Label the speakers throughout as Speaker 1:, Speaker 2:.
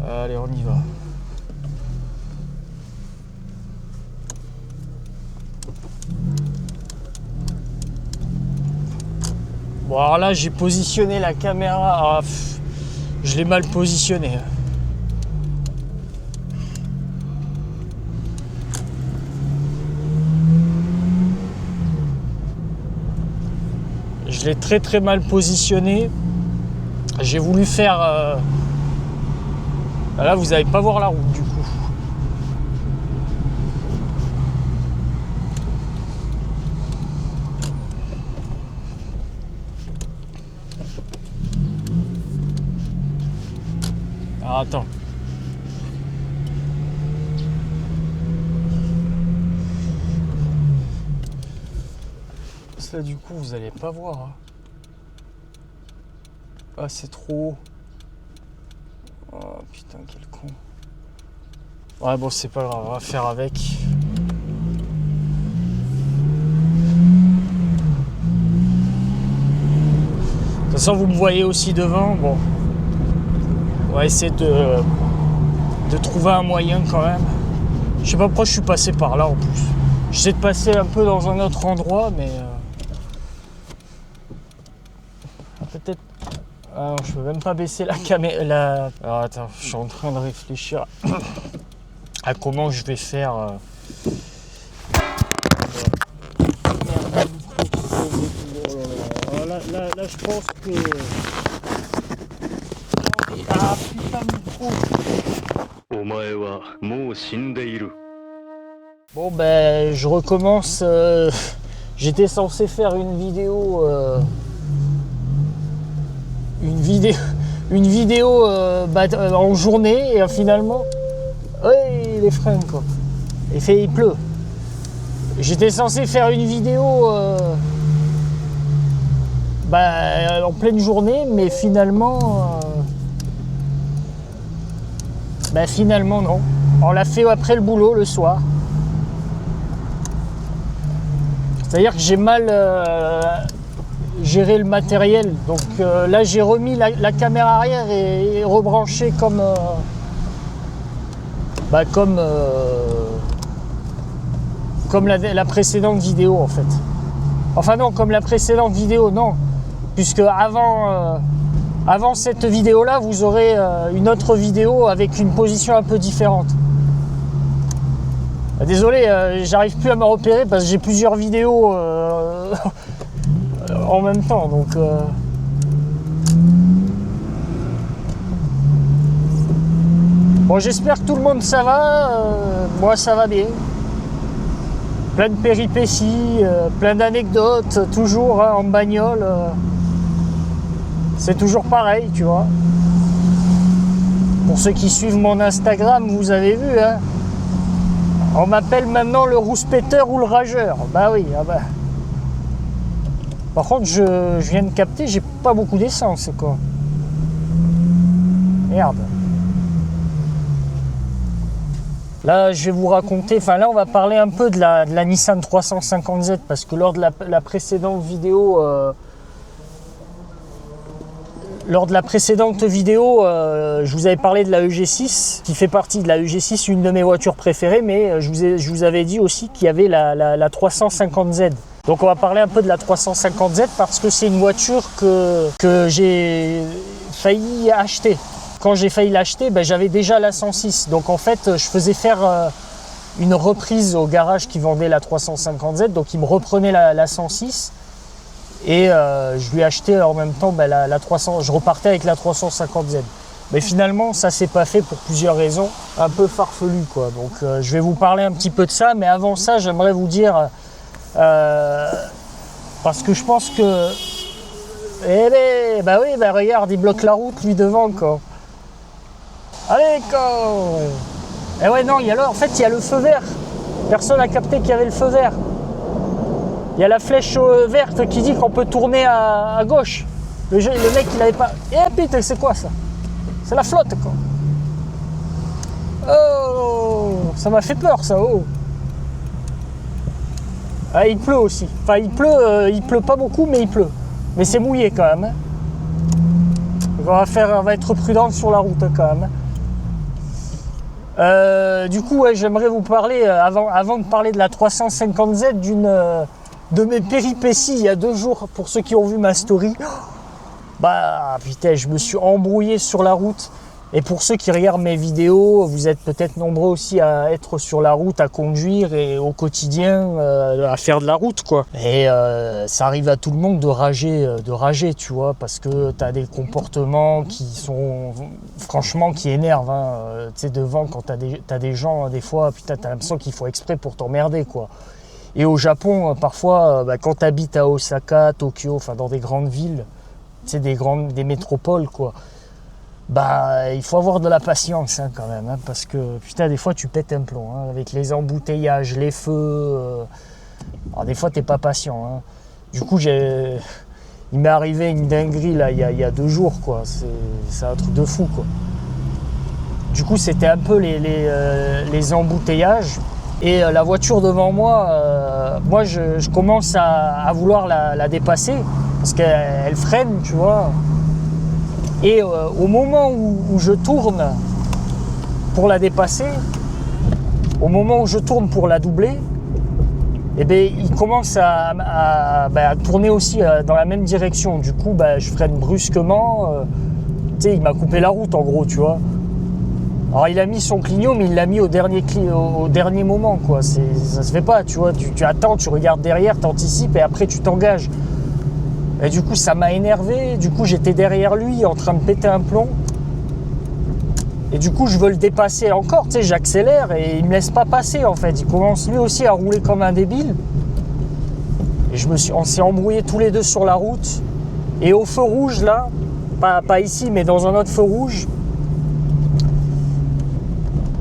Speaker 1: Allez, on y va. Bon, alors là, j'ai positionné la caméra. Je l'ai mal positionnée. Je l'ai très très mal positionné. J'ai voulu faire... Là, vous n'allez pas voir la route du coup. Alors, attends. Ça, du coup, vous n'allez pas voir. Hein. Ah, c'est trop haut. Oh putain, quel con. Ouais, bon, c'est pas grave, on va faire avec. De toute façon, vous me voyez aussi devant. Bon, on va essayer de trouver un moyen quand même. Je sais pas pourquoi je suis passé par là en plus. J'essaie de passer un peu dans un autre endroit, mais peut-être. Ah non, je peux même pas baisser la caméra. Alors attends, je suis en train de réfléchir à comment je vais faire. Là, je pense que. Ah putain, de micro. Bon ben, je recommence. J'étais censé faire une vidéo. Une vidéo en journée et finalement. Oui, les freins quoi. Il pleut. J'étais censé faire une vidéo en pleine journée, mais finalement. Finalement non. On l'a fait après le boulot le soir. C'est-à-dire que j'ai mal géré le matériel. Donc là j'ai remis la caméra arrière et rebranché comme la précédente vidéo en fait. Enfin non, comme la précédente vidéo, non. Puisque avant cette vidéo là, vous aurez une autre vidéo avec une position un peu différente. Désolé, j'arrive plus à me repérer parce que j'ai plusieurs vidéos en même temps, donc bon, j'espère que tout le monde ça va. Moi ça va bien. Plein de péripéties, plein d'anecdotes, toujours hein, en bagnole. C'est toujours pareil, tu vois. Pour ceux qui suivent mon Instagram, vous avez vu, hein. On m'appelle maintenant le rouspéteur ou le rageur. Bah oui, ah bah. Par contre, je viens de capter, j'ai pas beaucoup d'essence, quoi. Merde. Là, je vais vous raconter, enfin là, on va parler un peu de la Nissan 350Z, parce que lors de la précédente vidéo, je vous avais parlé de la EG6, qui fait partie de la EG6, une de mes voitures préférées, mais je vous avais dit aussi qu'il y avait la 350Z. Donc on va parler un peu de la 350Z parce que c'est une voiture que j'ai failli acheter. Quand j'ai failli l'acheter, j'avais déjà la 106. Donc en fait, je faisais faire une reprise au garage qui vendait la 350Z, donc il me reprenait la 106. Et je lui ai acheté en même temps la 300, je repartais avec la 350Z. Mais finalement, ça s'est pas fait pour plusieurs raisons, un peu farfelues quoi. Donc je vais vous parler un petit peu de ça, mais avant ça, j'aimerais vous dire, parce que je pense que, regarde, il bloque la route lui devant quoi. Allez quoi. Et ouais non, en fait il y a le feu vert. Personne n'a capté qu'il y avait le feu vert. Il y a la flèche verte qui dit qu'on peut tourner à gauche. Le mec, il avait pas... Eh putain, c'est quoi ça? C'est la flotte, quoi. Oh, ça m'a fait peur, ça. Oh. Ah, il pleut aussi. Enfin, il pleut pas beaucoup, mais il pleut. Mais c'est mouillé, quand même. Hein. On va être prudent sur la route, quand même. Du coup, ouais, j'aimerais vous parler, avant de parler de la 350Z, de mes péripéties il y a 2 jours, pour ceux qui ont vu ma story. Bah putain, je me suis embrouillé sur la route. Et pour ceux qui regardent mes vidéos, vous êtes peut-être nombreux aussi à être sur la route, à conduire et au quotidien à faire de la route, quoi. Et ça arrive à tout le monde de rager, tu vois, parce que tu as des comportements qui sont franchement qui énervent. Hein. Tu sais, devant, quand t'as des gens, des fois, putain, t'as l'impression qu'il faut exprès pour t'emmerder, quoi. Et au Japon, parfois, quand tu habites à Osaka, Tokyo, enfin dans des grandes villes, tu sais, des métropoles, quoi. Bah, il faut avoir de la patience, hein, quand même, hein, parce que putain, des fois tu pètes un plomb, hein, avec les embouteillages, les feux. Alors des fois t'es pas patient. Hein. Du coup, il m'est arrivé une dinguerie là, il y a 2 jours, quoi. C'est un truc de fou, quoi. Du coup, c'était un peu les embouteillages et la voiture devant moi. Moi, je commence à vouloir la dépasser parce qu'elle freine, tu vois. Et au moment où je tourne pour la dépasser, au moment où je tourne pour la doubler, eh bien, il commence à tourner aussi dans la même direction. Du coup, je freine brusquement. Tu sais, il m'a coupé la route en gros, tu vois. Alors il a mis son clignot, mais il l'a mis au dernier moment, quoi. Ça se fait pas, tu vois. Tu attends, tu regardes derrière, tu anticipes et après tu t'engages. Et du coup, ça m'a énervé. Du coup, j'étais derrière lui en train de péter un plomb. Et du coup, je veux le dépasser encore. Tu sais, j'accélère et il me laisse pas passer, en fait. Il commence lui aussi à rouler comme un débile. Et on s'est embrouillés tous les deux sur la route. Et au feu rouge, là, pas ici, mais dans un autre feu rouge,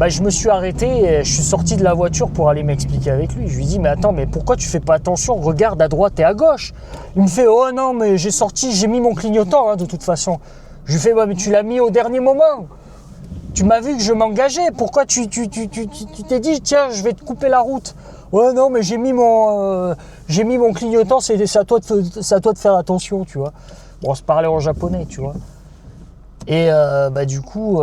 Speaker 1: je me suis arrêté et je suis sorti de la voiture pour aller m'expliquer avec lui. Je lui dis, mais attends, mais pourquoi tu fais pas attention? Regarde à droite et à gauche. Il me fait, oh non, mais j'ai mis mon clignotant, hein, de toute façon. Je lui fais, mais tu l'as mis au dernier moment. Tu m'as vu que je m'engageais. Pourquoi tu t'es dit, tiens, je vais te couper la route? Ouais, non, mais j'ai mis mon clignotant, c'est à toi de faire attention, tu vois. Bon, on se parlait en japonais, tu vois. Et du coup,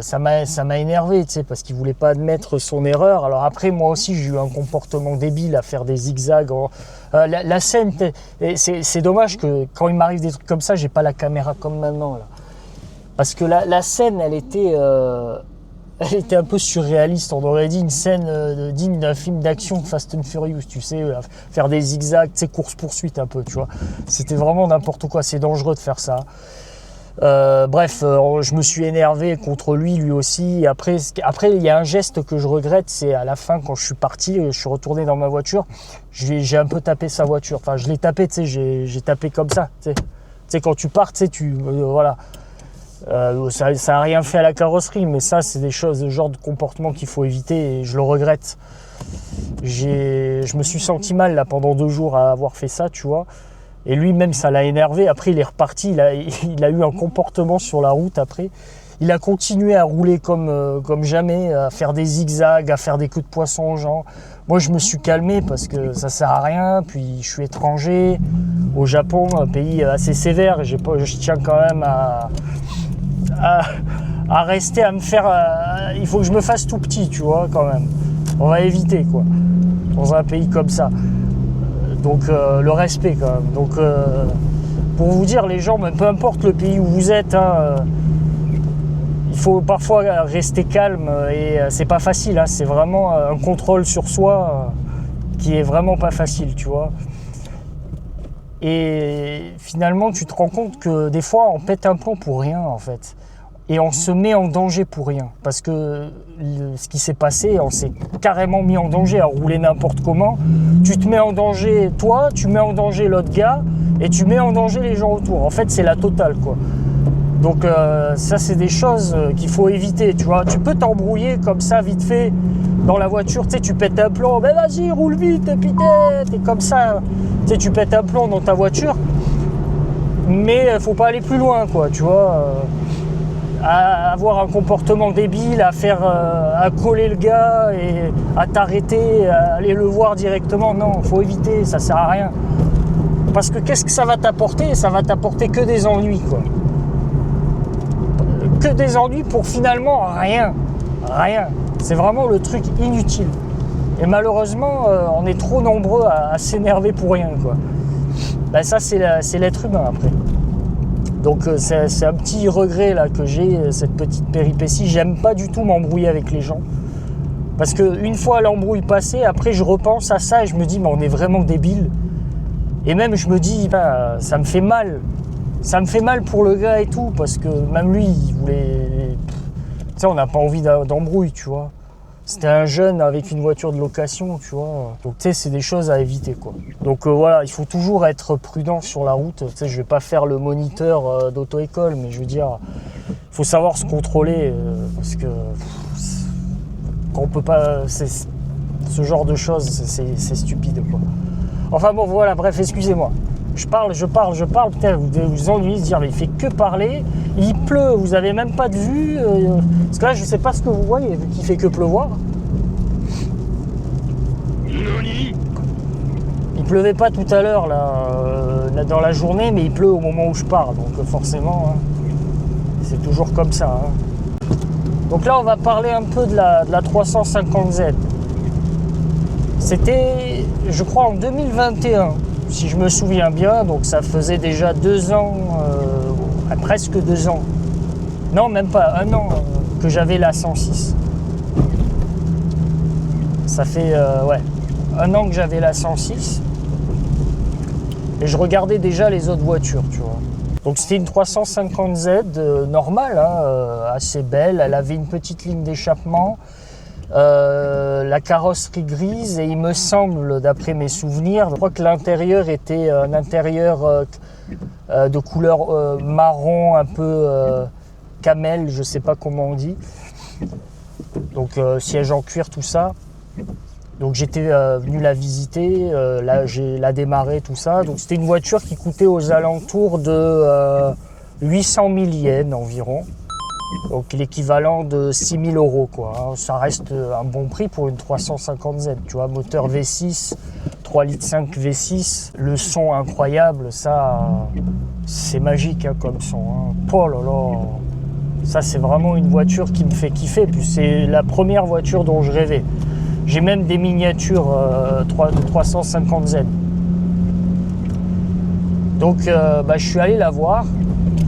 Speaker 1: ça m'a énervé, tu sais, parce qu'il voulait pas admettre son erreur. Alors après, moi aussi, j'ai eu un comportement débile à faire des zigzags. La scène, c'est dommage que quand il m'arrive des trucs comme ça, j'ai pas la caméra comme maintenant, là. Parce que la scène, elle était un peu surréaliste. On aurait dit une scène digne d'un film d'action de Fast and Furious, tu sais, faire des zigzags, tu sais, course-poursuite un peu, tu vois. C'était vraiment n'importe quoi. C'est dangereux de faire ça. Je me suis énervé contre lui aussi. Après, il y a un geste que je regrette, c'est à la fin quand je suis parti, je suis retourné dans ma voiture, j'ai un peu tapé sa voiture. Enfin, je l'ai tapé, tu sais, j'ai tapé comme ça. Tu sais, quand tu pars, tu sais, voilà. Ça a rien fait à la carrosserie, mais ça, c'est ce genre de comportement qu'il faut éviter et je le regrette. Je me suis senti mal là pendant 2 jours à avoir fait ça, tu vois. Et lui-même, ça l'a énervé. Après, il est reparti. Il a eu un comportement sur la route après. Il a continué à rouler comme jamais, à faire des zigzags, à faire des coups de poisson aux gens. Moi, je me suis calmé parce que ça sert à rien. Puis, je suis étranger au Japon, un pays assez sévère. Je tiens quand même à rester, à me faire... il faut que je me fasse tout petit, tu vois, quand même. On va éviter, quoi, dans un pays comme ça. Donc le respect quand même. Donc pour vous dire, les gens, peu importe le pays où vous êtes, hein, il faut parfois rester calme et c'est pas facile. Hein, c'est vraiment un contrôle sur soi qui est vraiment pas facile, tu vois. Et finalement, tu te rends compte que des fois, on pète un plomb pour rien, en fait. Et on se met en danger pour rien. Parce que ce qui s'est passé, on s'est carrément mis en danger à rouler n'importe comment. Tu te mets en danger toi, tu mets en danger l'autre gars, et tu mets en danger les gens autour. En fait, c'est la totale, quoi. Donc ça, c'est des choses qu'il faut éviter, tu vois. Tu peux t'embrouiller comme ça, vite fait, dans la voiture. Tu sais, tu pètes un plomb, mais vas-y, roule vite, putain, t'es comme ça. Tu sais, tu pètes un plomb dans ta voiture, mais faut pas aller plus loin, quoi, tu vois. À avoir un comportement débile, à coller le gars et à t'arrêter, à aller le voir directement. Non, faut éviter, ça sert à rien. Parce que qu'est-ce que ça va t'apporter? Ça va t'apporter que des ennuis, quoi. Que des ennuis pour finalement rien. Rien. C'est vraiment le truc inutile. Et malheureusement, on est trop nombreux à s'énerver pour rien, quoi. Ben ça, c'est l'être humain, après. Donc c'est un petit regret là que j'ai, cette petite péripétie. J'aime pas du tout m'embrouiller avec les gens. Parce qu'une fois l'embrouille passée, après je repense à ça et je me dis mais on est vraiment débiles. Et même je me dis ben, ça me fait mal. Ça me fait mal pour le gars et tout, parce que même lui il voulait... Tu sais, on n'a pas envie d'embrouille, tu vois. C'était un jeune avec une voiture de location, tu vois. Donc, tu sais, c'est des choses à éviter, quoi. Donc, voilà, il faut toujours être prudent sur la route. Tu sais, je vais pas faire le moniteur d'auto-école, mais je veux dire, il faut savoir se contrôler, parce que quand on peut pas... ce genre de choses, c'est stupide, quoi. Enfin, bon, voilà, bref, excusez-moi. Je parle, putain, vous vous ennuyez de dire, mais il fait que parler, il pleut, vous avez même pas de vue, parce que là, je sais pas ce que vous voyez, vu qu'il fait que pleuvoir. Il pleuvait pas tout à l'heure, là, dans la journée, mais il pleut au moment où je parle, donc forcément, hein, c'est toujours comme ça. Hein. Donc là, on va parler un peu de la 350Z. C'était, je crois, en 2021. Si je me souviens bien, donc ça faisait déjà 2 ans, presque 2 ans, non même pas 1 an que j'avais la 106. Ça fait ouais, 1 an que j'avais la 106 et je regardais déjà les autres voitures, tu vois. Donc c'était une 350Z normale, hein, assez belle, elle avait une petite ligne d'échappement. La carrosserie grise et il me semble, d'après mes souvenirs, je crois que l'intérieur était un intérieur de couleur marron, un peu camel, je sais pas comment on dit. Donc siège en cuir, tout ça. Donc j'étais venu la visiter, là j'ai la démarré, tout ça. Donc c'était une voiture qui coûtait aux alentours de 800 000 yens environ. Donc l'équivalent de 6 000 €, quoi. Ça reste un bon prix pour une 350Z, tu vois, moteur V6, 3,5 litres V6, le son incroyable, ça, c'est magique, hein, comme son. Hein. Oh là là, ça c'est vraiment une voiture qui me fait kiffer, puis c'est la première voiture dont je rêvais. J'ai même des miniatures de 350Z. Donc je suis allé la voir.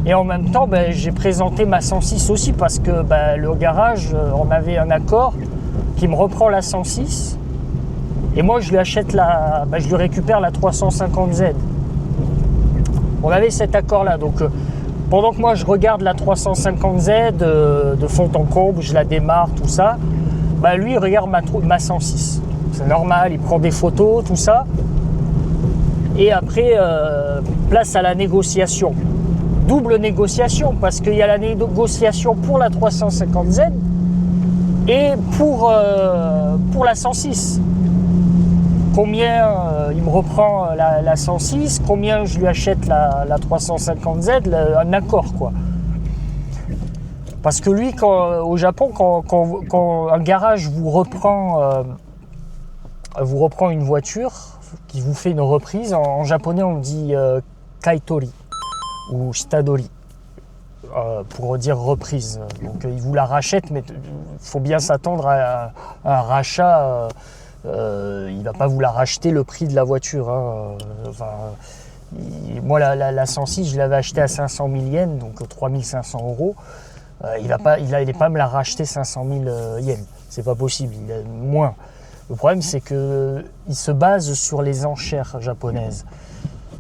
Speaker 1: Et en même temps, j'ai présenté ma 106 aussi parce que le garage, on avait un accord qui me reprend la 106 et moi je lui achète je lui récupère la 350Z. On avait cet accord-là, donc pendant que moi je regarde la 350Z de fond en comble, je la démarre, tout ça, lui il regarde ma 106. C'est normal, il prend des photos, tout ça. Et après, place à la négociation. Double négociation, parce qu'il y a la négociation pour la 350Z et pour la 106. Combien il me reprend la 106, combien je lui achète la 350Z, un accord, quoi. Parce que lui, au Japon, quand un garage vous reprend une voiture, qui vous fait une reprise, en japonais on dit kaitori ou shitadori, pour dire reprise. Donc il vous la rachète, mais il faut bien s'attendre à un rachat. Il ne va pas vous la racheter le prix de la voiture. Hein. Moi, la 106, je l'avais achetée à 500 000 yens, donc 3 500 €. Il n'allait pas me la racheter 500 000 yens. C'est pas possible, il a moins. Le problème, c'est qu'il se base sur les enchères japonaises.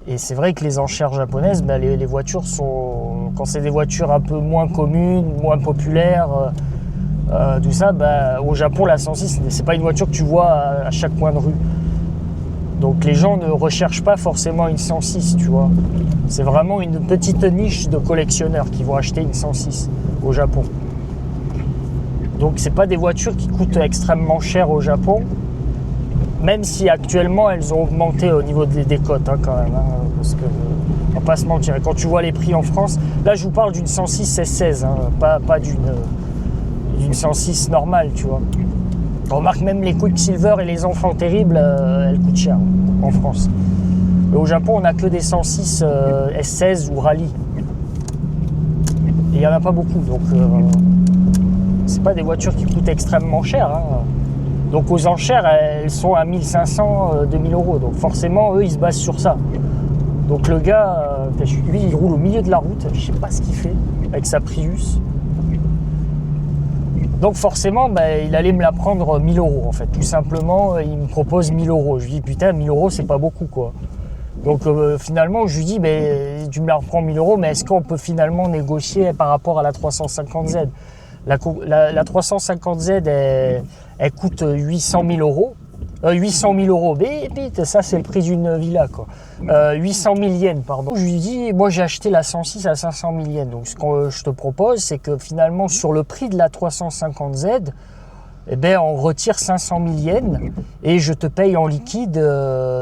Speaker 1: Et c'est vrai que les enchères japonaises, les voitures sont... Quand c'est des voitures un peu moins communes, moins populaires, tout ça, au Japon, la 106, c'est pas une voiture que tu vois à chaque coin de rue. Donc les gens ne recherchent pas forcément une 106, tu vois. C'est vraiment une petite niche de collectionneurs qui vont acheter une 106 au Japon. Donc c'est pas des voitures qui coûtent extrêmement cher au Japon, même si actuellement elles ont augmenté au niveau des cotes, hein, quand même, hein, parce que on va pas se mentir. Et quand tu vois les prix en France, là je vous parle d'une 106 S16, hein, pas d'une 106 normale, tu vois. On remarque même les Quicksilver et les enfants terribles, elles coûtent cher en France. Mais au Japon, on n'a que des 106 S16 ou rallye. Et il n'y en a pas beaucoup, donc c'est pas des voitures qui coûtent extrêmement cher, hein. Donc aux enchères, elles sont à 1500, 2000 euros. Donc forcément, eux, ils se basent sur ça. Donc le gars, lui, il roule au milieu de la route. Je sais pas ce qu'il fait avec sa Prius. Donc forcément, il allait me la prendre 1000 euros en fait. Tout simplement, il me propose 1000 euros. Je lui dis, putain, 1000 euros, c'est pas beaucoup, quoi. Donc finalement, je lui dis, tu me la reprends 1000 euros, mais est-ce qu'on peut finalement négocier par rapport à la 350Z? La 350Z, elle coûte 800 000 euros. 800 000 euros, ça c'est le prix d'une villa, quoi. 800 000 yens, pardon. Je lui dis, moi j'ai acheté la 106 à 500 000 yens. Donc ce que je te propose, c'est que finalement sur le prix de la 350Z, on retire 500 000 yens et je te paye en liquide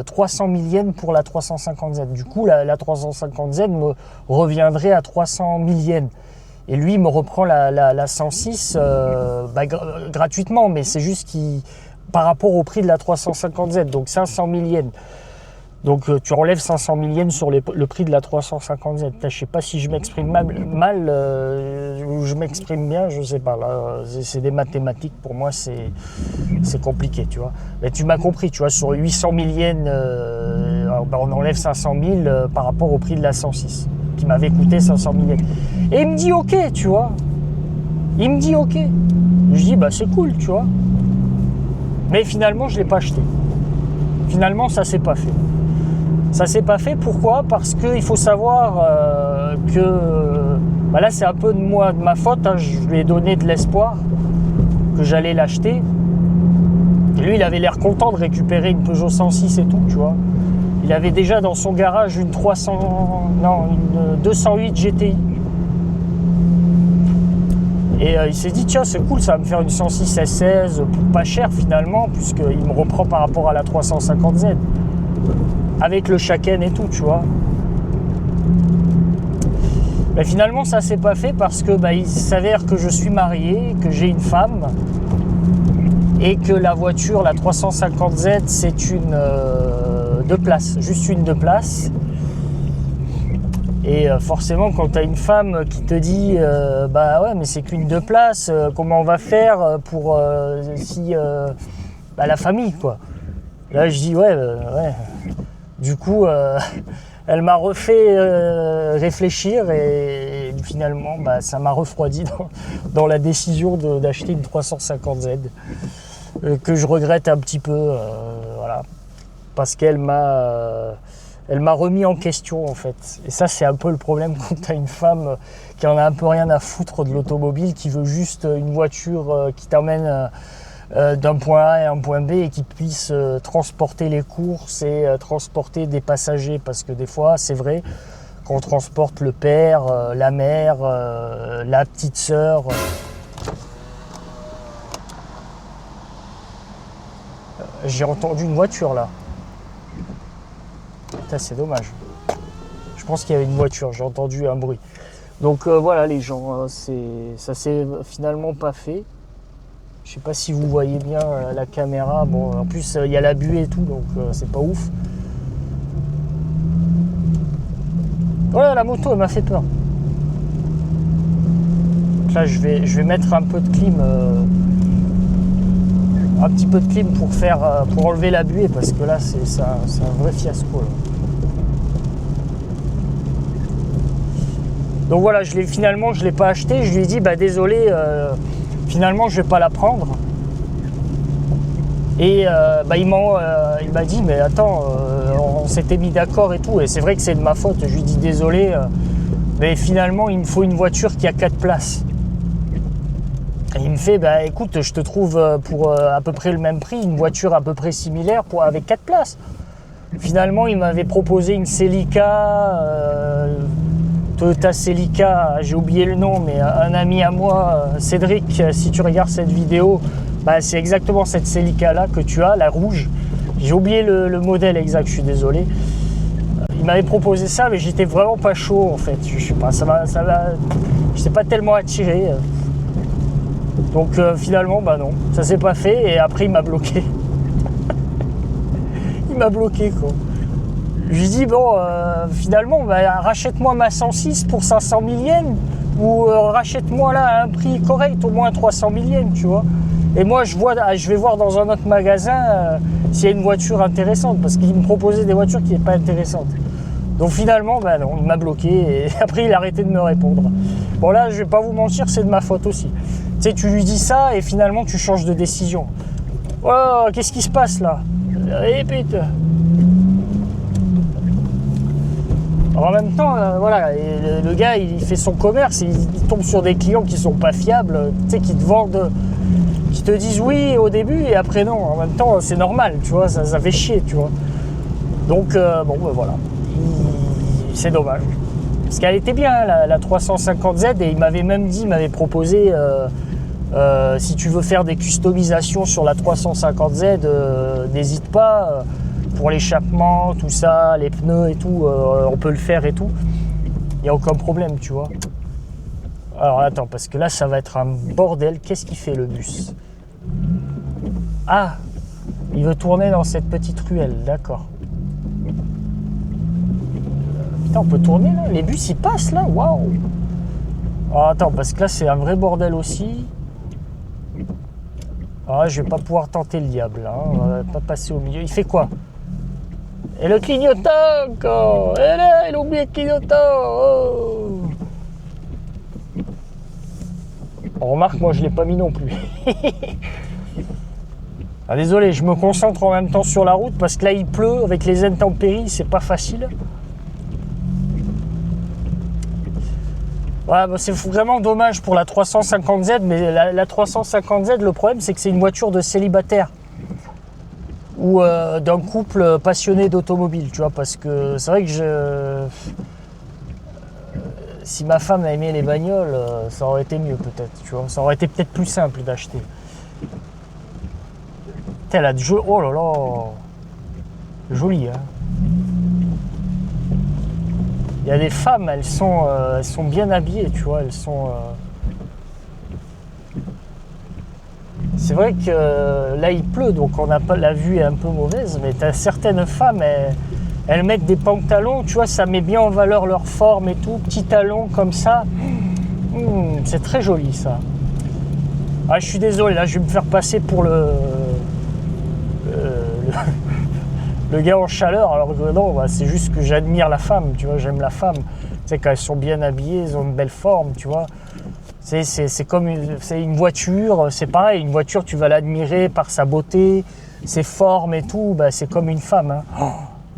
Speaker 1: 300 000 yens pour la 350Z. Du coup, la 350Z me reviendrait à 300 000 yens. Et lui, il me reprend la 106 gratuitement, mais c'est juste qu'il... par rapport au prix de la 350Z, donc 500 000 yens. Donc tu enlèves 500 000 yens sur le prix de la 350Z. Je ne sais pas si je m'exprime mal ou je m'exprime bien, je ne sais pas. Là, c'est des mathématiques, pour moi c'est compliqué, tu vois. Mais tu m'as compris, tu vois, sur 800 000 yens, on enlève 500 000 par rapport au prix de la 106, qui m'avait coûté 500 000 yens. Et il me dit ok, tu vois. Il me dit ok. Je dis c'est cool, tu vois. Mais finalement, je ne l'ai pas acheté. Finalement, ça ne s'est pas fait. Ça ne s'est pas fait, pourquoi? Parce qu'il faut savoir que... là, c'est un peu de ma faute. Hein. Je lui ai donné de l'espoir que j'allais l'acheter. Et lui, il avait l'air content de récupérer une Peugeot 106 et tout, tu vois. Il avait déjà dans son garage une 208 GTI. Et il s'est dit, tiens, c'est cool, ça va me faire une 106 S16 pas cher finalement, puisqu'il me reprend par rapport à la 350Z. Avec le Shaken et tout, tu vois. Mais finalement, ça s'est pas fait parce que il s'avère que je suis marié, que j'ai une femme, et que la voiture, la 350Z, c'est une 2 places, juste une 2 places. Et forcément, quand tu as une femme qui te dit ouais, mais c'est qu'une 2 places, comment on va faire pour la famille, quoi. Là, je dis ouais. Du coup, elle m'a refait réfléchir et finalement, ça m'a refroidi dans la décision d'acheter une 350Z que je regrette un petit peu, voilà, parce qu'elle m'a remis en question en fait. Et ça, c'est un peu le problème quand tu as une femme qui en a un peu rien à foutre de l'automobile, qui veut juste une voiture qui t'emmène d'un point A à un point B et qui puisse transporter les courses et transporter des passagers. Parce que des fois, c'est vrai, qu'on transporte le père, la mère, la petite sœur. J'ai entendu une voiture là. Putain, c'est dommage. Je pense qu'il y avait une voiture, j'ai entendu un bruit. Donc voilà les gens, ça s'est finalement pas fait. Je sais pas si vous voyez bien la caméra. Bon, en plus il y a la buée et tout, donc c'est pas ouf. Voilà, la moto elle m'a fait peur. Donc là je vais mettre un peu de clim, un petit peu de clim pour enlever la buée, parce que là c'est un vrai fiasco là. Donc voilà, finalement je l'ai pas acheté. Je lui ai dit désolé, finalement je vais pas la prendre. Et il m'a dit mais attends, on s'était mis d'accord et tout, et c'est vrai que c'est de ma faute. Je lui ai dit désolé, mais finalement il me faut une voiture qui a 4 places. Et il me fait écoute, je te trouve pour à peu près le même prix une voiture à peu près similaire avec 4 places. Finalement il m'avait proposé une Celica, Toyota Celica, j'ai oublié le nom, mais un ami à moi, Cédric, si tu regardes cette vidéo, c'est exactement cette Celica là que tu as, la rouge. J'ai oublié le modèle exact, je suis désolé. Il m'avait proposé ça, mais j'étais vraiment pas chaud en fait. Je sais pas, je n'étais pas tellement attiré. Donc finalement, non, ça s'est pas fait, et après il m'a bloqué. Il m'a bloqué quoi. Je lui dis finalement rachète-moi ma 106 pour 500 000 yens, ou rachète-moi là à un prix correct, au moins 300 millième, tu vois. Et moi, je vais voir dans un autre magasin s'il y a une voiture intéressante, parce qu'il me proposait des voitures qui n'étaient pas intéressantes. Donc finalement, ben non, il m'a bloqué et après il a arrêté de me répondre. Bon là, je vais pas vous mentir, c'est de ma faute aussi. Tu sais, tu lui dis ça et finalement tu changes de décision. Oh, qu'est-ce qui se passe là? Eh putain. Alors, en même temps, voilà, le gars il fait son commerce, il tombe sur des clients qui sont pas fiables, tu sais, qui te vendent, qui te disent oui au début et après non. En même temps, c'est normal, tu vois, ça fait chier, tu vois. Donc bon, ben voilà. C'est dommage. Parce qu'elle était bien, la 350Z, et il m'avait même dit, il m'avait proposé, si tu veux faire des customisations sur la 350Z, n'hésite pas, pour l'échappement, tout ça, les pneus et tout, on peut le faire et tout. Il n'y a aucun problème, tu vois. Alors attends, parce que là, ça va être un bordel. Qu'est-ce qu'il fait le bus? Ah, il veut tourner dans cette petite ruelle, d'accord. On peut tourner là, les bus ils passent là, waouh! Ah, attends, parce que là c'est un vrai bordel aussi. Ah, je vais pas pouvoir tenter le diable là, hein. On va pas passer au milieu. Il fait quoi? Et le clignotant encore! Et là, il a oublié le clignotant! Oh. On remarque, moi je l'ai pas mis non plus. Ah, désolé, je me concentre en même temps sur la route parce que là il pleut avec les intempéries, c'est pas facile. Ouais, bah c'est vraiment dommage pour la 350Z, mais la 350Z, le problème c'est que c'est une voiture de célibataire ou d'un couple passionné d'automobile, tu vois, parce que c'est vrai que si ma femme aimait les bagnoles, ça aurait été mieux peut-être, tu vois, ça aurait été peut-être plus simple d'acheter. Elle a de jeu, oh là là, joli, hein. Il y a des femmes, elles sont bien habillées, tu vois, elles sont... C'est vrai que là, il pleut, donc on n'a pas, la vue est un peu mauvaise, mais tu as certaines femmes, elles mettent des pantalons, tu vois, ça met bien en valeur leur forme et tout, petits talons comme ça. C'est très joli, ça. Ah, je suis désolé, là, je vais me faire passer pour le gars en chaleur, alors que non, bah, c'est juste que j'admire la femme, tu vois, j'aime la femme. Tu sais, quand elles sont bien habillées, elles ont une belle forme, tu vois. C'est comme une voiture, c'est pareil, une voiture, tu vas l'admirer par sa beauté, ses formes et tout, bah, c'est comme une femme. Hein. Oh,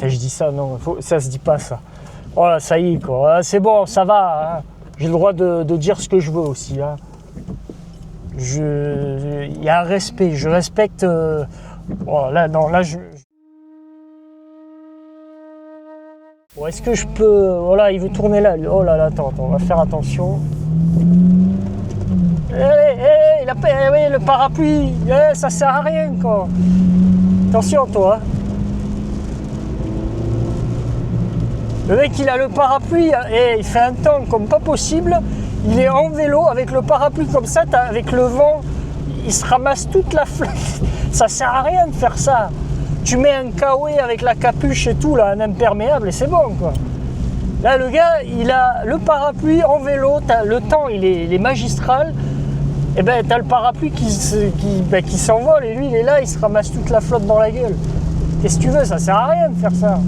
Speaker 1: et je dis ça, non, ça se dit pas ça. Oh là, ça y est, quoi. C'est bon, ça va, hein. J'ai le droit de dire ce que je veux aussi. Hein. Il y a un respect, je respecte... Oh, là, non, là, Bon, est-ce que je peux... Voilà, il veut tourner là. Oh là là, attends, on va faire attention. Il a oui, le parapluie. Ça sert à rien, quoi. Attention, toi. Le mec, il a le parapluie. Il fait un temps comme pas possible. Il est en vélo avec le parapluie comme ça. Avec le vent, il se ramasse toute la flotte. Ça sert à rien de faire ça. Tu mets un kawaii avec la capuche et tout, là, un imperméable, et c'est bon, quoi. Là, le gars, il a le parapluie en vélo, le temps, il est magistral. Et ben, t'as le parapluie qui s'envole, et lui, il est là, il se ramasse toute la flotte dans la gueule. Qu'est-ce que tu veux? Ça sert à rien de faire ça.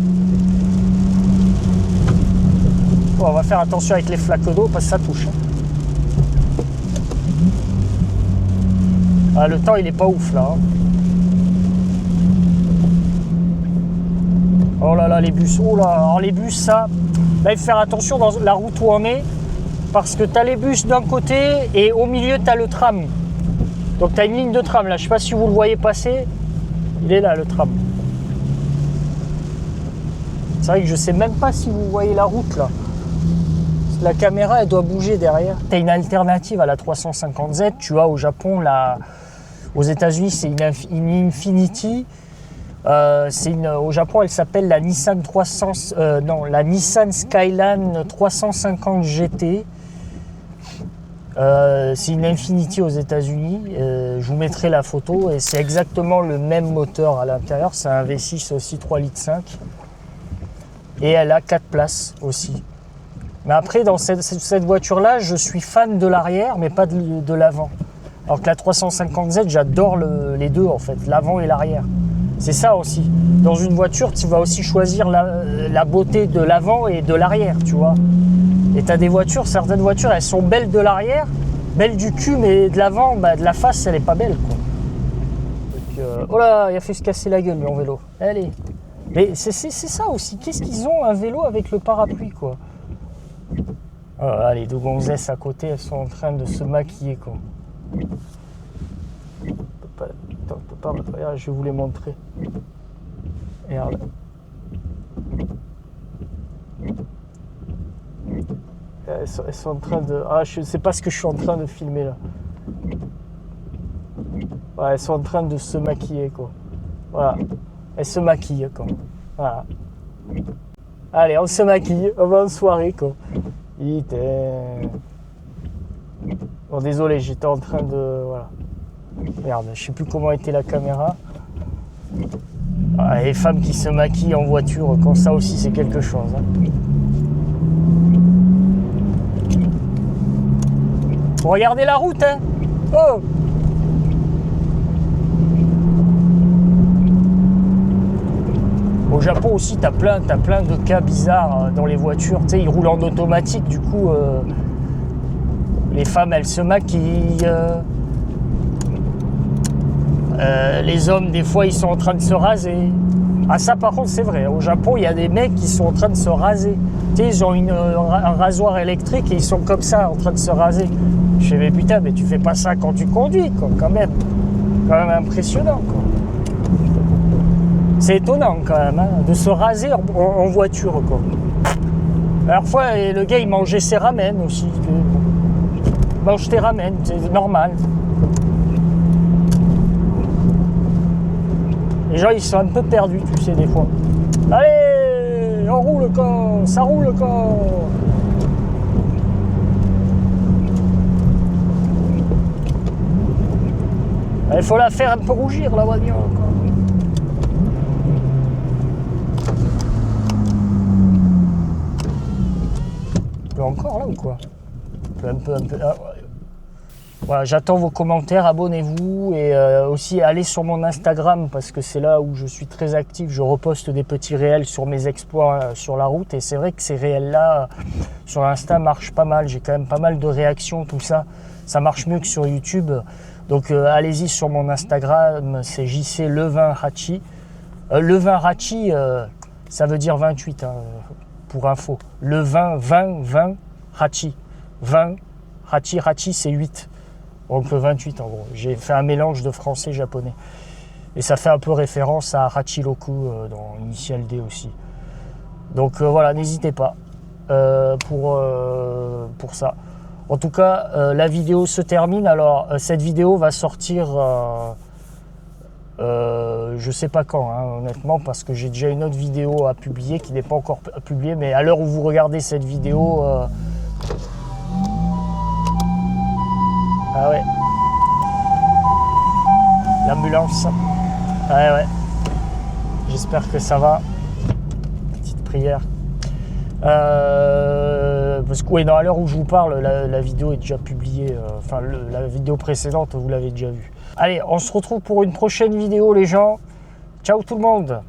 Speaker 1: Bon, on va faire attention avec les flaques d'eau, parce que ça touche. Hein. Ah, le temps, il est pas ouf, là. Hein. Oh là là, les bus, oh là, alors les bus, ça, là il faut faire attention dans la route où on est, parce que tu as les bus d'un côté et au milieu tu as le tram. Donc tu as une ligne de tram là, je sais pas si vous le voyez passer, il est là le tram. C'est vrai que je sais même pas si vous voyez la route là. La caméra elle doit bouger derrière. Tu as une alternative à la 350Z, tu as au Japon, aux États-Unis c'est une Infiniti. Au Japon, elle s'appelle la Nissan la Nissan Skyline 350 GT. C'est une Infiniti aux États-Unis. Je vous mettrai la photo et c'est exactement le même moteur à l'intérieur. C'est un V6 aussi 3,5 litres. Et elle a 4 places aussi. Mais après, dans cette voiture-là, je suis fan de l'arrière, mais pas de l'avant. Alors que la 350Z, j'adore les deux, en fait, l'avant et l'arrière. C'est ça aussi. Dans une voiture, tu vas aussi choisir la beauté de l'avant et de l'arrière, tu vois. Et tu as des voitures, certaines voitures, elles sont belles de l'arrière, belles du cul, mais de l'avant, bah, de la face, elle est pas belle, quoi. Donc, oh là, il a fait se casser la gueule, lui, en vélo. Allez. Mais c'est ça aussi. Qu'est-ce qu'ils ont, un vélo avec le parapluie, quoi. Oh là, les deux gonzesses à côté, elles sont en train de se maquiller, quoi. Attends, on peut pas. Regarde, je vais vous les montrer. Regarde. Elles sont en train de. Ah, je sais pas ce que je suis en train de filmer là. Ouais, elles sont en train de se maquiller, quoi. Voilà. Elles se maquillent, quoi. Voilà. Allez, on se maquille. On va en soirée, quoi. Bon, désolé, j'étais en train de. Voilà. Merde, je sais plus comment était la caméra. Ah, les femmes qui se maquillent en voiture, quand ça aussi, c'est quelque chose. Hein. Regardez la route, hein. Oh! Au Japon aussi, t'as plein de cas bizarres dans les voitures. Tu sais, ils roulent en automatique, du coup, les femmes, elles se maquillent. Les hommes, des fois, ils sont en train de se raser. Ah, ça, par contre, c'est vrai. Au Japon, il y a des mecs qui sont en train de se raser. Tu sais, ils ont un rasoir électrique et ils sont comme ça, en train de se raser. Je fais, mais putain, mais tu fais pas ça quand tu conduis, quoi, quand même. Quand même impressionnant, quoi. C'est étonnant, quand même, hein, de se raser en voiture, quoi. La dernière fois, le gars, il mangeait ses ramen aussi. Mange tes ramen, c'est normal. Les gens, ils sont un peu perdus, tu sais, des fois. Allez, on roule, quoi. Ça roule, quoi. Il faut la faire un peu rougir, la voiture, quoi. Encore là ou quoi? Un peu. Ah, ouais. Voilà, j'attends vos commentaires, abonnez-vous et aussi allez sur mon Instagram parce que c'est là où je suis très actif. Je reposte des petits réels sur mes exploits sur la route et c'est vrai que ces réels-là sur Insta marchent pas mal. J'ai quand même pas mal de réactions, tout ça. Ça marche mieux que sur YouTube. Donc allez-y sur mon Instagram, c'est JC Levin Hachi. Levin Hachi, ça veut dire 28. Hein. Pour info, le 20 Hachi. 20 Hachi c'est 8. Donc 28 en gros. J'ai fait un mélange de français et japonais. Et ça fait un peu référence à Hachiroku dans Initial D aussi. Donc voilà, n'hésitez pas pour ça. En tout cas, la vidéo se termine. Alors cette vidéo va sortir... je sais pas quand, hein, honnêtement, parce que j'ai déjà une autre vidéo à publier qui n'est pas encore publiée, mais à l'heure où vous regardez cette vidéo... Ah ouais. L'ambulance. Ouais. J'espère que ça va. Petite prière. Parce que oui, à l'heure où je vous parle, la vidéo est déjà publiée. Enfin, la vidéo précédente, vous l'avez déjà vue. Allez, on se retrouve pour une prochaine vidéo, les gens. Ciao tout le monde!